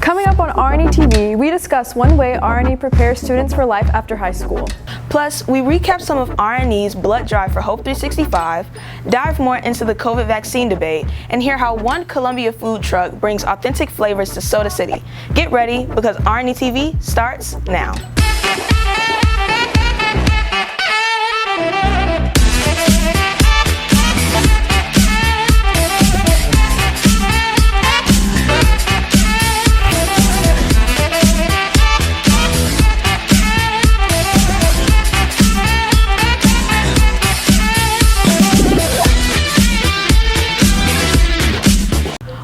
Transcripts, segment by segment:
Coming up on RNE TV, we discuss one way RNE prepares students for life after high school. Plus, we recap some of RNE's Blood Drive for Hope 365, dive more into the COVID vaccine debate, and hear how one Columbia food truck brings authentic flavors to Soda City. Get ready, because RNE TV starts now.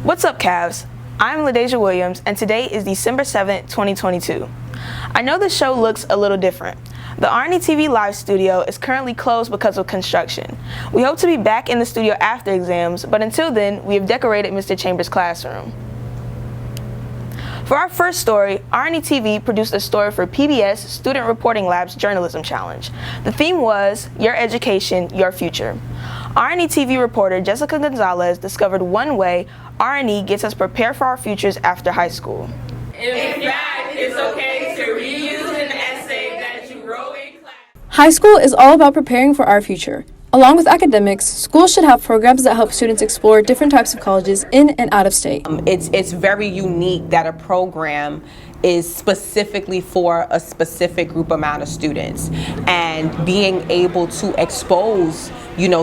What's up, Cavs? I'm LaDeja Williams, and today is December 7th, 2022. I know the show looks a little different. The RNE TV live studio is currently closed because of construction. We hope to be back in the studio after exams, but until then, we have decorated Mr. Chambers' classroom. For our first story, RNE TV produced a story for PBS Student Reporting Lab's Journalism Challenge. The theme was Your Education, Your Future. RNE TV reporter Jessica Gonzalez discovered one way RNE gets us prepared for our futures after high school. In fact, it's okay to reuse an essay that you wrote in class. High school is all about preparing for our future. Along with academics, schools should have programs that help students explore different types of colleges in and out of state. It's very unique that a program is specifically for a specific group amount of students, and being able to expose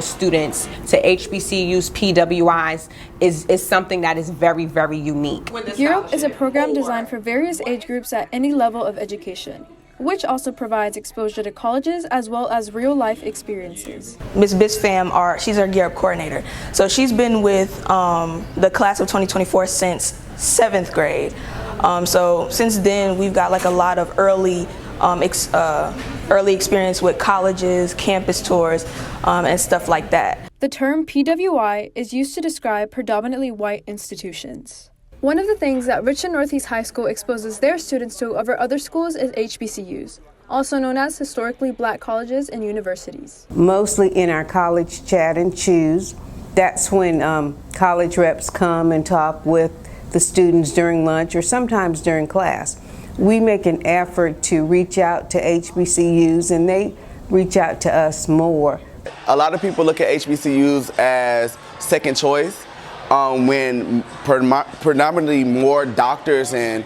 students to HBCUs, PWIs is something that is very, very unique. Europe is a program designed for various age groups at any level of education, which also provides exposure to colleges as well as real-life experiences. Ms. Bisfam, she's our Gear Up coordinator. So she's been with the class of 2024 since 7th grade. So since then, we've got like a lot of early experience with colleges, campus tours, and stuff like that. The term PWI is used to describe predominantly white institutions. One of the things that Richland Northeast High School exposes their students to over other schools is HBCUs, also known as historically black colleges and universities. Mostly in our college chat and choose. That's when college reps come and talk with the students during lunch or sometimes during class. We make an effort to reach out to HBCUs, and they reach out to us more. A lot of people look at HBCUs as second choice when predominantly more doctors and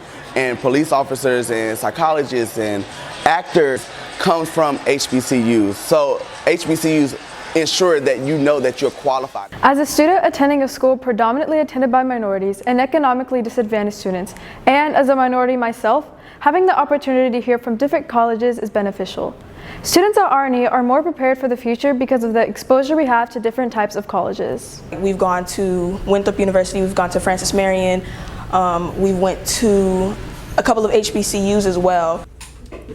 police officers and psychologists and actors come from HBCUs. So HBCUs ensure that you know that you're qualified. As a student attending a school predominantly attended by minorities and economically disadvantaged students, and as a minority myself, having the opportunity to hear from different colleges is beneficial. Students at RNE are more prepared for the future because of the exposure we have to different types of colleges. We've gone to Winthrop University, we've gone to Francis Marion, we went to a couple of HBCUs as well.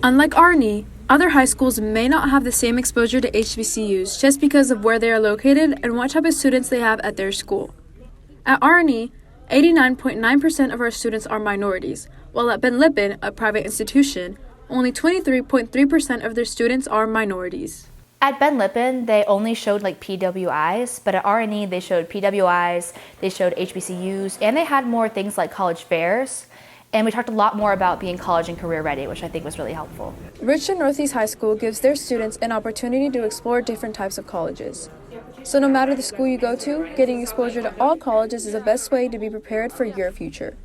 Unlike RNE, other high schools may not have the same exposure to HBCUs just because of where they are located and what type of students they have at their school. At RNE, 89.9% of our students are minorities, while at Ben Lippen, a private institution, only 23.3% of their students are minorities. At Ben Lippen, they only showed PWIs, but at RNE they showed PWIs, they showed HBCUs, and they had more things like college fairs. And we talked a lot more about being college and career ready, which I think was really helpful. Richland Northeast High School gives their students an opportunity to explore different types of colleges. So no matter the school you go to, getting exposure to all colleges is the best way to be prepared for your future.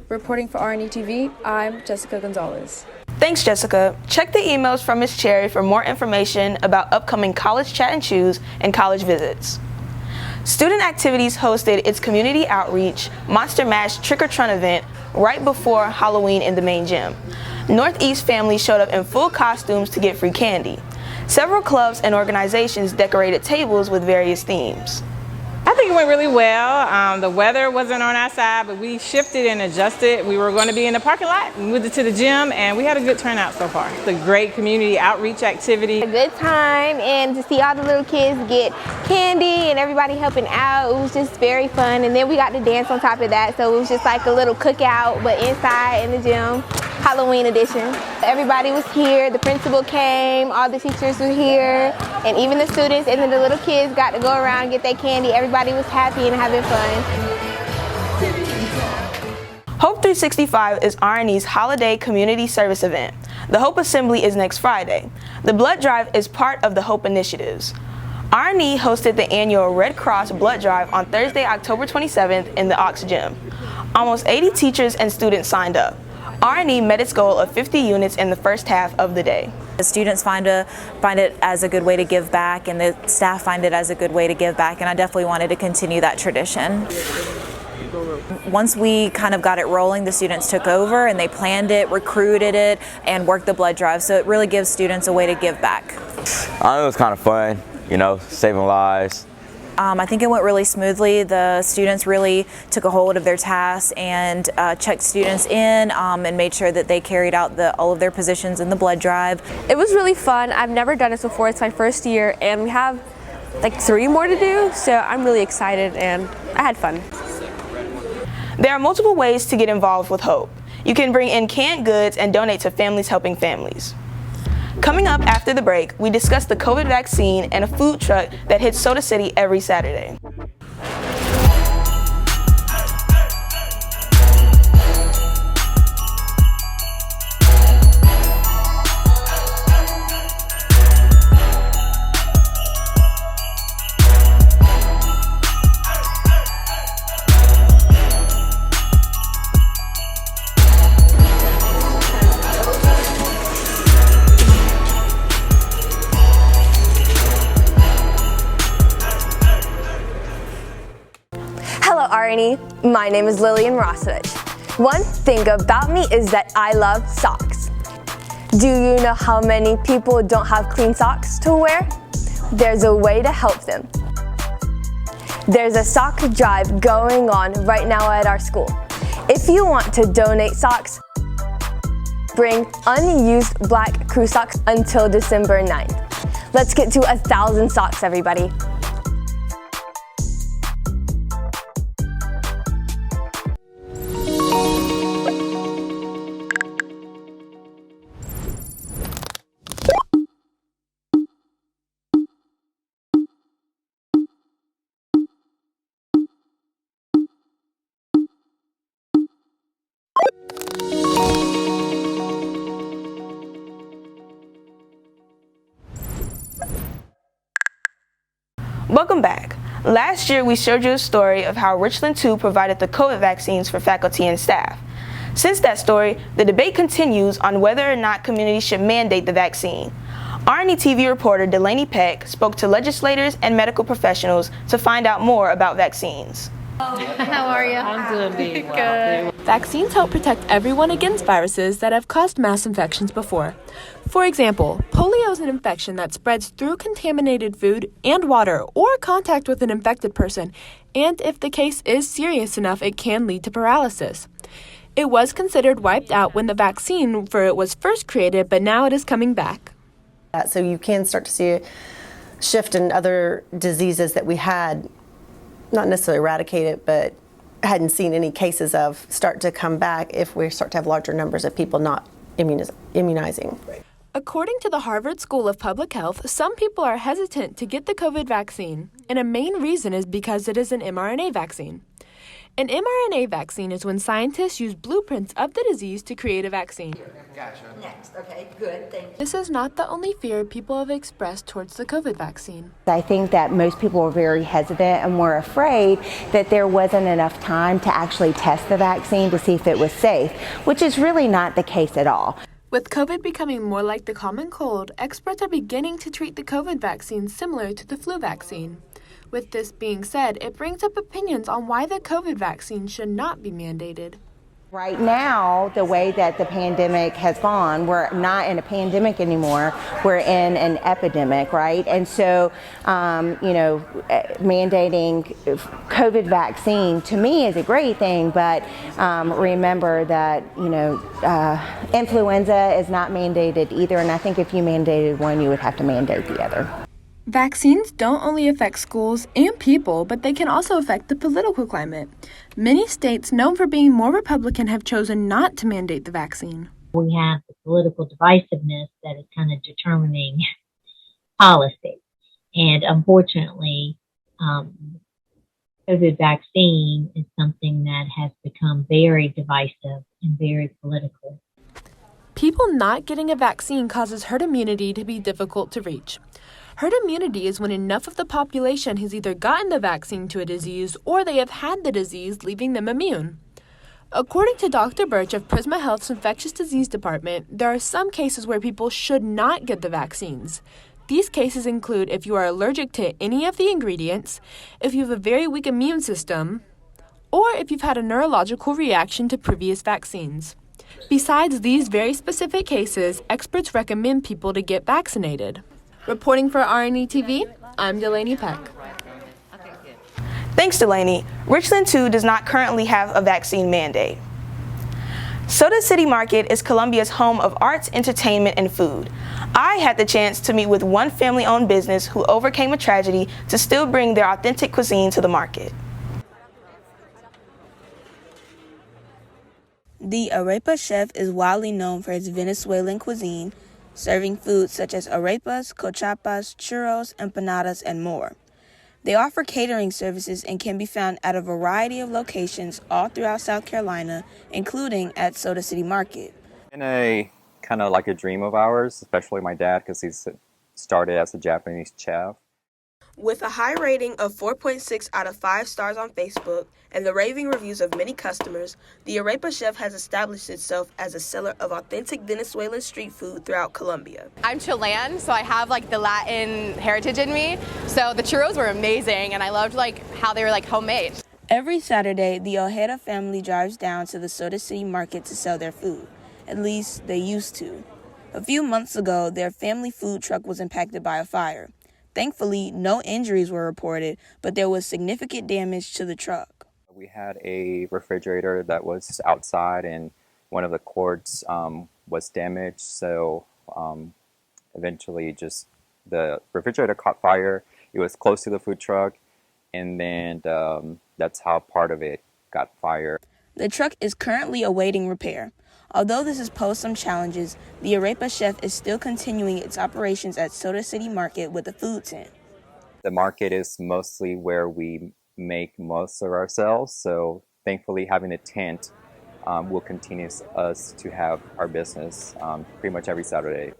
Reporting for RNE TV, I'm Jessica Gonzalez. Thanks, Jessica. Check the emails from Ms. Cherry for more information about upcoming college chat and choose and college visits. Student Activities hosted its community outreach Monster Mash Trick-or-Treat event right before Halloween in the main gym. Northeast families showed up in full costumes to get free candy. Several clubs and organizations decorated tables with various themes. I think it went really well. The weather wasn't on our side, but we shifted and adjusted. We were going to be in the parking lot, we moved it to the gym, and we had a good turnout so far. It's a great community outreach activity. A good time, and to see all the little kids get candy and everybody helping out, it was just very fun. And then we got to dance on top of that, so it was just like a little cookout, but inside in the gym, Halloween edition. Everybody was here, the principal came, all the teachers were here, and even the students and then the little kids got to go around and get their candy. Everybody was happy and having fun. Hope 365 is RNE's holiday community service event. The Hope Assembly is next Friday. The blood drive is part of the Hope initiatives. RNE hosted the annual Red Cross Blood Drive on Thursday, October 27th in the Ox Gym. Almost 80 teachers and students signed up. RNE met its goal of 50 units in the first half of the day. The students find it as a good way to give back, and the staff find it as a good way to give back, and I definitely wanted to continue that tradition. Once we kind of got it rolling, the students took over and they planned it, recruited it, and worked the blood drive. So it really gives students a way to give back. I know it was kind of fun, you know, saving lives. I think it went really smoothly. The students really took a hold of their tasks and checked students in and made sure that they carried out all of their positions in the blood drive. It was really fun. I've never done this before. It's my first year, and we have like 3 more to do, so I'm really excited and I had fun. There are multiple ways to get involved with Hope. You can bring in canned goods and donate to Families Helping Families. Coming up after the break, we discuss the COVID vaccine and a food truck that hits Soda City every Saturday. Hello RNE, my name is Lillian Rosovich. One thing about me is that I love socks. Do you know how many people don't have clean socks to wear? There's a way to help them. There's a sock drive going on right now at our school. If you want to donate socks, bring unused black crew socks until December 9th. Let's get to 1,000 socks, everybody. Welcome back. Last year we showed you a story of how Richland 2 provided the COVID vaccines for faculty and staff. Since that story, the debate continues on whether or not communities should mandate the vaccine. RNE TV reporter Delaney Peck spoke to legislators and medical professionals to find out more about vaccines. How are you? I'm doing being well. Good. Vaccines help protect everyone against viruses that have caused mass infections before. For example, polio is an infection that spreads through contaminated food and water or contact with an infected person, and if the case is serious enough, it can lead to paralysis. It was considered wiped out when the vaccine for it was first created, but now it is coming back. So you can start to see a shift in other diseases that we had not necessarily eradicated, but hadn't seen any cases of start to come back if we start to have larger numbers of people not immunizing. According to the Harvard School of Public Health, some people are hesitant to get the COVID vaccine, and a main reason is because it is an mRNA vaccine. An mRNA vaccine is when scientists use blueprints of the disease to create a vaccine. Gotcha. Next. Okay, good. Thank you. This is not the only fear people have expressed towards the COVID vaccine. I think that most people were very hesitant and were afraid that there wasn't enough time to actually test the vaccine to see if it was safe, which is really not the case at all. With COVID becoming more like the common cold, experts are beginning to treat the COVID vaccine similar to the flu vaccine. With this being said, it brings up opinions on why the COVID vaccine should not be mandated. Right now, the way that the pandemic has gone, we're not in a pandemic anymore, we're in an epidemic, right? And so, mandating COVID vaccine to me is a great thing, but remember that, influenza is not mandated either, and I think if you mandated one, you would have to mandate the other. Vaccines don't only affect schools and people, but they can also affect the political climate. Many states known for being more Republican have chosen not to mandate the vaccine. We have the political divisiveness that is kind of determining policy. And unfortunately, COVID vaccine is something that has become very divisive and very political. People not getting a vaccine causes herd immunity to be difficult to reach. Herd immunity is when enough of the population has either gotten the vaccine to a disease or they have had the disease, leaving them immune. According to Dr. Birch of Prisma Health's Infectious Disease Department, there are some cases where people should not get the vaccines. These cases include if you are allergic to any of the ingredients, if you have a very weak immune system, or if you've had a neurological reaction to previous vaccines. Besides these very specific cases, experts recommend people to get vaccinated. Reporting for RNE TV, I'm Delaney Peck. Thanks, Delaney. Richland 2 does not currently have a vaccine mandate. Soda City Market is Columbia's home of arts, entertainment, and food. I had the chance to meet with one family-owned business who overcame a tragedy to still bring their authentic cuisine to the market. The Arepa Chef is widely known for its Venezuelan cuisine, serving foods such as arepas, cochapas, churros, empanadas, and more. They offer catering services and can be found at a variety of locations all throughout South Carolina, including at Soda City Market. In a kind of like a dream of ours, especially my dad, because he's started as a Japanese chef. With a high rating of 4.6 out of 5 stars on Facebook and the raving reviews of many customers, the Arepa Chef has established itself as a seller of authentic Venezuelan street food throughout Colombia. I'm Chilean, so I have like the Latin heritage in me. So the churros were amazing, and I loved how they were homemade. Every Saturday, the Ojeda family drives down to the Soda City Market to sell their food. At least they used to. A few months ago, their family food truck was impacted by a fire. Thankfully, no injuries were reported, but there was significant damage to the truck. We had a refrigerator that was outside and one of the cords was damaged, so eventually just the refrigerator caught fire. It was close to the food truck, and then that's how part of it got fired. The truck is currently awaiting repair. Although this has posed some challenges, the Arepa Chef is still continuing its operations at Soda City Market with a food tent. The market is mostly where we make most of our sales, so thankfully having a tent will continue us to have our business pretty much every Saturday.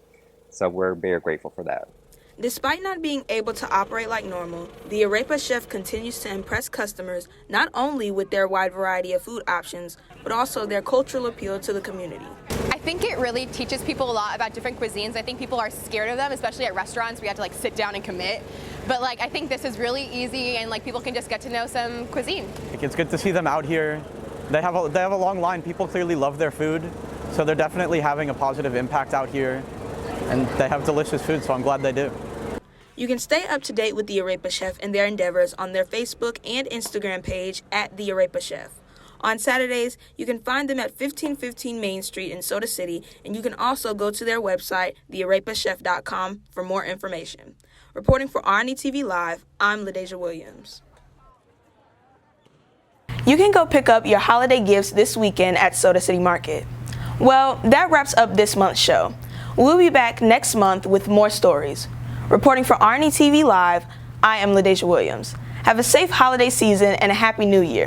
So we're very grateful for that. Despite not being able to operate like normal, the Arepa Chef continues to impress customers not only with their wide variety of food options, but also their cultural appeal to the community. I think it really teaches people a lot about different cuisines. I think people are scared of them, especially at restaurants. We have to sit down and commit. But I think this is really easy, and people can just get to know some cuisine. It's good to see them out here. They have a long line. People clearly love their food, so they're definitely having a positive impact out here. And they have delicious food, so I'm glad they do. You can stay up to date with the Arepa Chef and their endeavors on their Facebook and Instagram page at the Arepa Chef. On Saturdays, you can find them at 1515 Main Street in Soda City, and you can also go to their website, thearepachef.com, for more information. Reporting for RNE TV Live, I'm LaDeja Williams. You can go pick up your holiday gifts this weekend at Soda City Market. Well, that wraps up this month's show. We'll be back next month with more stories. Reporting for RNE TV Live, I am LaDeja Williams. Have a safe holiday season and a happy new year.